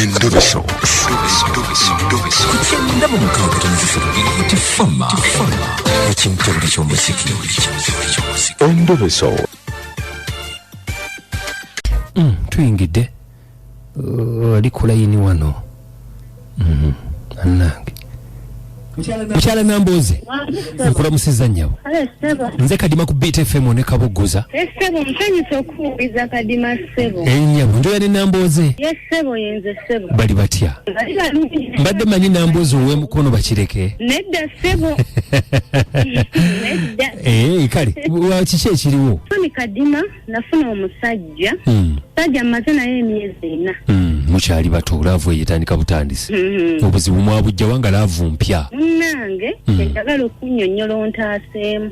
Endobeso. Kugenda mu mukaaga tonzifuna tifama ekintu buli ky'omuziki. Endobeso. Tuyingidde ali ku layini wano. Annange Mukyala Namboze nkulamusizza nnyabo. Nze Kadima ku Beat FM ne Kabogoza. Sebo nsanyusa okuwuliza Kadima Sebo. Nnyabo njoya ne Namboze. Sebo yenze Sebo. Bali batya? Mbadde manyi Namboze ow'emukono bakireke. Nedda Sebo. Nedda. Kale kiki ekiriwo? Mwami Kadima nafuna omusajja. Musajja mmaze naye emyezi 4. Mukyali bato olaavu eyetandika butandisi. Obuzibu mwabujja wanga laavu mpya. Nange njagala okunnyonnyola ontaaseemu.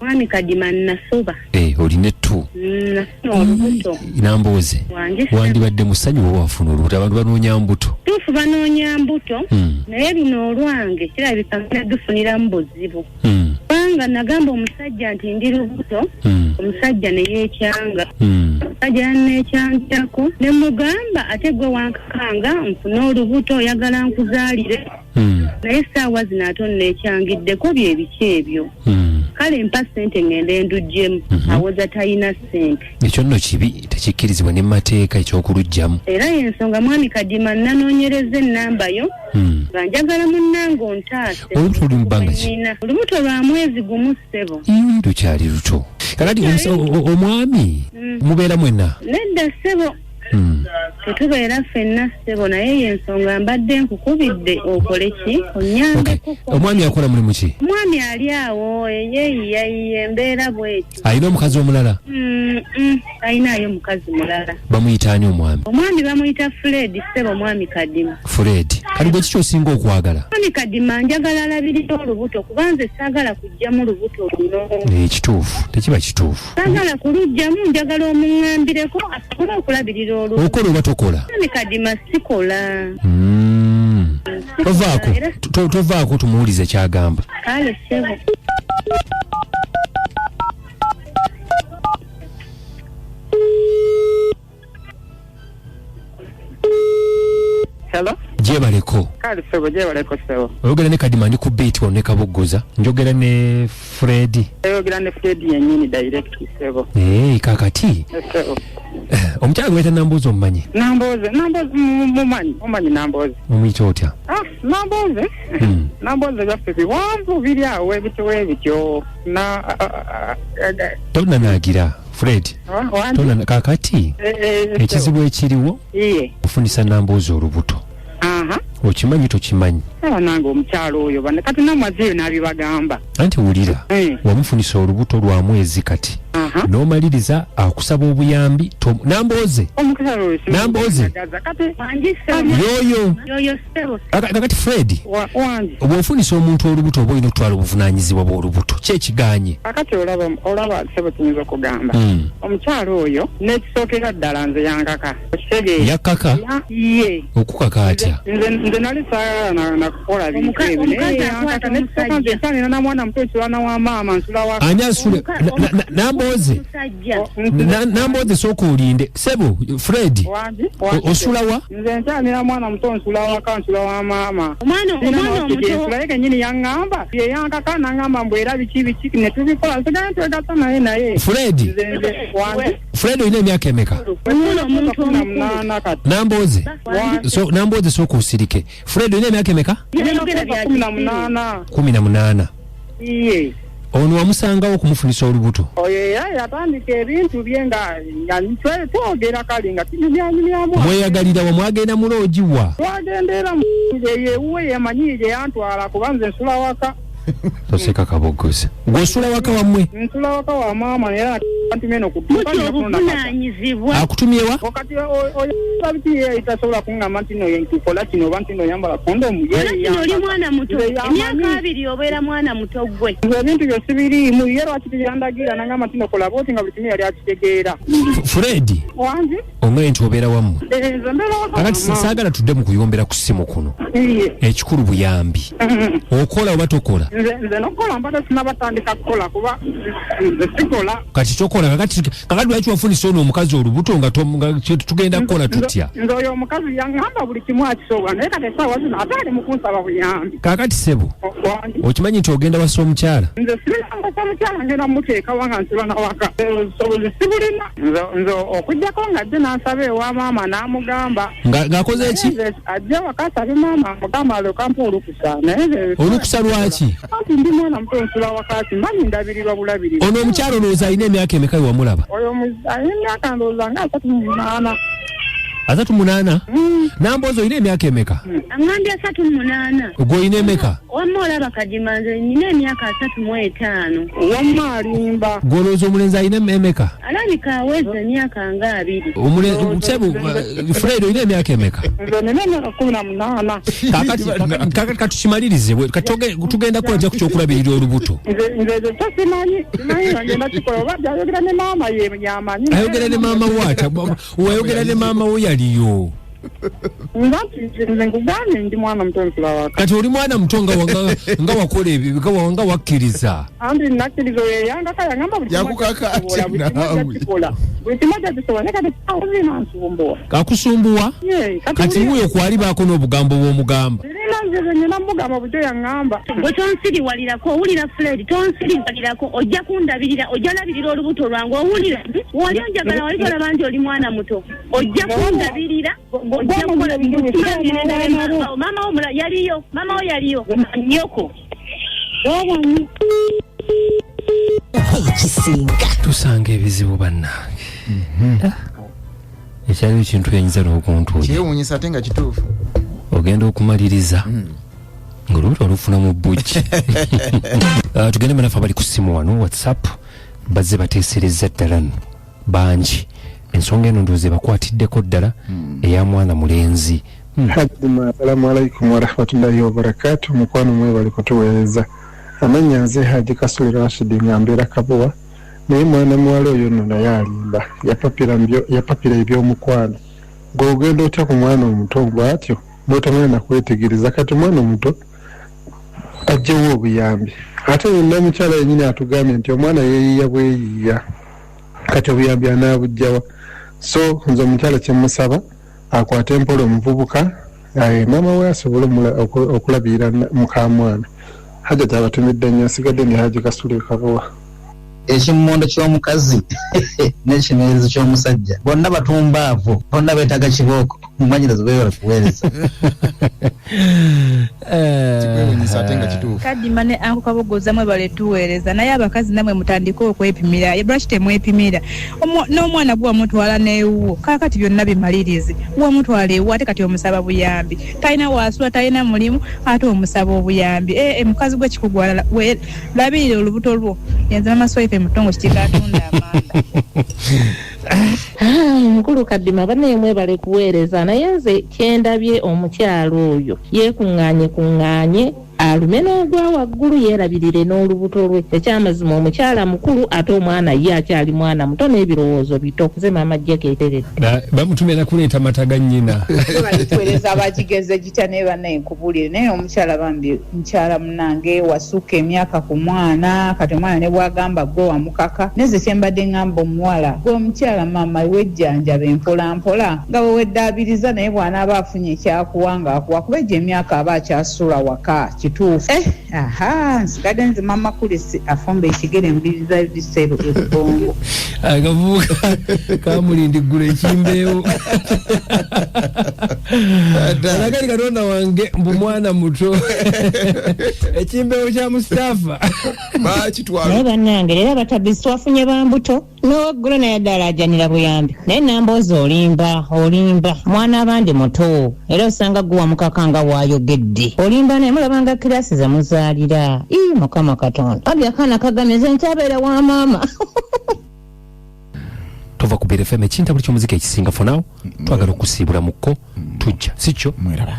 Mwami Kadima nasoba. Olina ettu. Nafuna olubuto. Namboze wandibadde musanyu wo wafuna olubuto abantu banoonya mbuto. Tuufu banoonya mbuto naye luno olwange kirabika nadufuniramu buzibu. Kubanga nagamba omusajja nti ndi lubuto, omusajja ne yeekyanga. Omusajja neekyangyako ne mugamba ate gwe wankakanga nfune olubuto oyagala nkuzaalire. Naye essaawa zino ate onneekyangiddeko bye biki ebyo. Kale mpa ssente ngende nduggyemu awoza talina ssente. Ekyo nno kibi tekikkirizibwa ne mateeka eky'okulugyamu. Era y'ensonga mwami Kadima nanoonyereza ennamba yo nga njagala munnange ontaase. Olubuto luli mu bbanga ki? Olubuto lwa mwezi gumu Ssebo. Lukyali luto. Kakati omwami mubeera mwenna? Nedda Ssebo. Tetubeera ffenna Ssebo naye y'ensonga mbadde nkukubidde okole ki onnyambeko. Omwami akola mulimu ki? Omwami ali awo eyeeyiyayiya embeera bw'eti. Alina omukazi omulala? Alinayo mukazi mulala. Bamuyita ani omwami? Omwami bamuyita Fred Ssebo mwami Kadima. Fred. Kale gwe kiki osinga okwagala? Mwami Kadima njagala alabirira olubuto kuba nze saagala kujjamu lubuto luno. Kituufu tekiba kituufu. Saagala kulugjamu njagala omuŋŋambireko asobole okulabirira olubuto. Okola oba tokola? Mwami Kadima sikola. Tovaako tumuwulize kyagamba. Kale Ssebo. Hello? Gyebaleko. Kale Ssebo gyebaleko Ssebo. Oyogera ne Kadima ndi ku Beat wano ne Kabogoza. Njogera ne Fred. Oyogera ne Fred yennyini direct Ssebo. Kakati. Ssebo. Omukyala gweta Namboze omumanyi? Namboze mumanyi Namboze. Omuyita otya? Namboze. Namboze byaffe biwanvu biri awo ebityo. Tonnanaagira Fred. Kakati ekizibu ekiriwo ofunisa Namboze olubuto. Okimanyi tokimanyi? Nange omukyalo oyo kati namazeeyo n'abibagamba. Anti wulira wamufunisa olubuto lwa mwezi kati n'omaliriza akusaba obuyambi Namboze. Namboze yoyo kakati Fred bw'ofunisa omuntu olubuto oba olina okutwala obuvunaanyizibwa bw'olubuto ki ekiganye? Kakati olaba Ssebo tuyinza okugamba omukyalo oyo n'ekisookera ddala nze yankaka yakkaka okukaka atya? Nze nali saagala nakukola bintu ebyo naye yankaka n'ekisooka nze nsanira na mwana muto nsula wa maama nsula wa ani asula Namboze sooka olinde Ssebo Fred osula wa? Nze nsanira mwana muto nsula wa maama nsula kenyini yaŋŋamba ye yankaka n'aŋŋamba mbu era biki ne tubikola nsigale twegasa naye Fred olina emyaka emeka? Namboze sooka osirike. Fred olina emyaka emeka? 18. Ono wamusangawo okumufunisa olubuto? Oyo yatandika ebintu bye nga twogera kale nga tinyumyamu. Mweyagalira wamwagenda muloogiwa? Twagendera yewuwe yemanyire yantwala kuba nze nsula waka. Toseka Kabogoza. Gw'osula waka wammwe? Nsula waka wa maama era antumye n'okudduka obuvunaanyizibwa. Akutumye wa? Wakati sabiti itasobola kuŋŋamba nti no yentukola kino oba nti no yambala kondomu. Kino oli mwana muto emyaka 2 obeera mwana muto gwe. Ebintu byo sibiriimu ye lwaki yandagira n'aŋŋamba nti nokola booti nga buli kimu yali akitegeera. Fred wangi omwe nti obeera wammwe? Nze mbeera waka. Kakati saagala tudde mu kuyombera ku ssimu kuno. Ekikulu buyambi. Okola oba tokola? Nze nokola mbadde sinabatandika kukola kuba nze sikola. Kati kola kakati lwaki wafunisa ono omukazi olubuto nga tugenda kukola tutya nze oyo omukazi yaŋŋamba buli kimu akisobola naye kati essaawa zino ate ali mu kunsaba buyambi kakati sebo okimanyi nti ogenda wasa omukyala nze sibirambasa omukyala ngenda muteekawa nga nsiba nawaka obusobozi sibulina nze okugjako ng'ajje n'ansaba ewa maama n'amugamba ng'akoze eki ajje waka asabe maama amugamba alokampa olukusa naye olukusa lwaki anti ndi mwana muto nsula wakati manyi ndabirirwa bulabirira ono omukyala olowooza alina emyaka emeka wamulaba oyo alina emyaka ndowooza nga 38 38 Nambozo olina emyaka emeka Angambye 38 gwe olina emeka wamma olaba Kadimanze nina emyaka 35 wamma alimba gwe olowooza omulenzi alina emeka alabika aweza emyaka nga 2 Fred olina emyaka emeka nze nina emyaka 18 kakati katukimalirize tugenda kulaja ku kyokulabirira olubuto nze tosimanyi agenda kikola oba ayogera ne maama ye yamanyi ayogera ne maama wata wayogera ne maama wo yaliyo nze nkugambye ndi mwana muto nsula kati oli mwana muto nga wakola ebyo nga wakkiriza anti nakkiriza oyo yangaka yangamba buli kimu kyakisobola naye kati awulina nsumbuwa akusumbuwa kati wuyo kwalibaako n'obugambo bw'omugamba nyina mugamba butyo yaŋŋamba bwe tonsiriwalirako owulira Fred tonsiriwalirako ojja kundabirira ojja labirira olubuto lwange owulira wali onjagala wali tolaba nti oli mwana muto ojja kundabirira ojja kukola maama wo yaliyo maama wo yaliyo nnyoko tusanga ebizibu bannange ekyaliwo ekintu yanyinza n'okuntuulira kyewuunyisa ate nga kituufu ogenda okumaliriza ng'olubuto olufuna mu bujji tugende banafe abali ku simu wano WhatsApp bazze bateesereza ddala bangi ensonga eno ndowooza bakwatiddeko ddala eya mwana mulenzi Assalamu alaikum warahmatullahi wabarakatuh mukwano mwe bali kutuweereza amannya nze Haji Kasuli Rashid ngambira Kabuwa naye mwana muwala oyo nno naye alimba yapapira ebyomukwano gw'ogenda otya ku mwana omuto bw'atyo bw'otamanya nakwetegereza kati mwana omuto ajjewo obuyambi ate yonna mukyala yennyini atugambye nti omwana yeeyiya bweyiiya kati obuyambi anaabujjawa so nze omukyala kyemusaba akwate empola omuvubuka maama we asobole okulabirira mukamwana hajja tabatumidde nnyo asigadde ndi Haji Kasuli Kabuwa ekimmondo ky'omukazi n'ekimenyerezi ky'omusajja bonna batumbaavu bonna beetaaga kibooko mumanyirizo beewala kuweereza Kadima ne Anko Kabogoza mwe baletuweereza naye abakazi namwe mutandike okwepimira lwaki temwepimira n'omwana gwe wamutwala n'ewuwo kaakati byonna bimalirize wamutwala ewuwo ate kati omusaba buyambi talina waasula talina mulimu ate omusaba obuyambi mukazi gwe kikugwala labirira olubuto lwo yenze namaswaife mutongo kikigatunda amanda mukulu Kadima banne mwe bale kuweereza naye nze kyendabye omukyalo oyo yeekuŋŋaanye alume n'ogwa waggulu yeerabirire n'olubuto lwe ekyamazima omukyala mukulu ate omwana ye akyali mwana muto n'ebirowoozo bito kuze maama ajje keeteredde bamutumira kuleeta mata ga nnyina balituweereza abakigeze gitya naye bannaye nkubulire naye omukyala bambi mukyala munange wasuka emyaka ku mwana kati omwana ne bwagamba gwe wamukaka neze kyembadde ngamba omuwala gwe omukyala maama wejjanjaba empolampola nga weweddaabiriza naye bw'anaaba afunye ekyakuwa ng'akuwa kuba egyo emyaka aba akyasula waka kituufu nsigadde nze mama kulisi afumba ekigere mbiriza ebisero ebibongo akavubuka kamulindiggula ekimbeewo alagari katonda wange mbu mwana muto ekimbeewo kya Mustafa naye bannange era batabisi twafunye bambuto n'owaggulo naye ddala ajjanira buyambi naye Namboozi olimba mwana abandi muto era osanga gwe wamukaka nga waayogedde olimba naye mulabanga kirasi ze muzaalira mukama katonda abya akaana kagamye nze nkyabeera wa maama tova ku BFM ekintabuli ky'omuzika ekisinga for now twagala okusiibula mukko tujja si kyo mweraba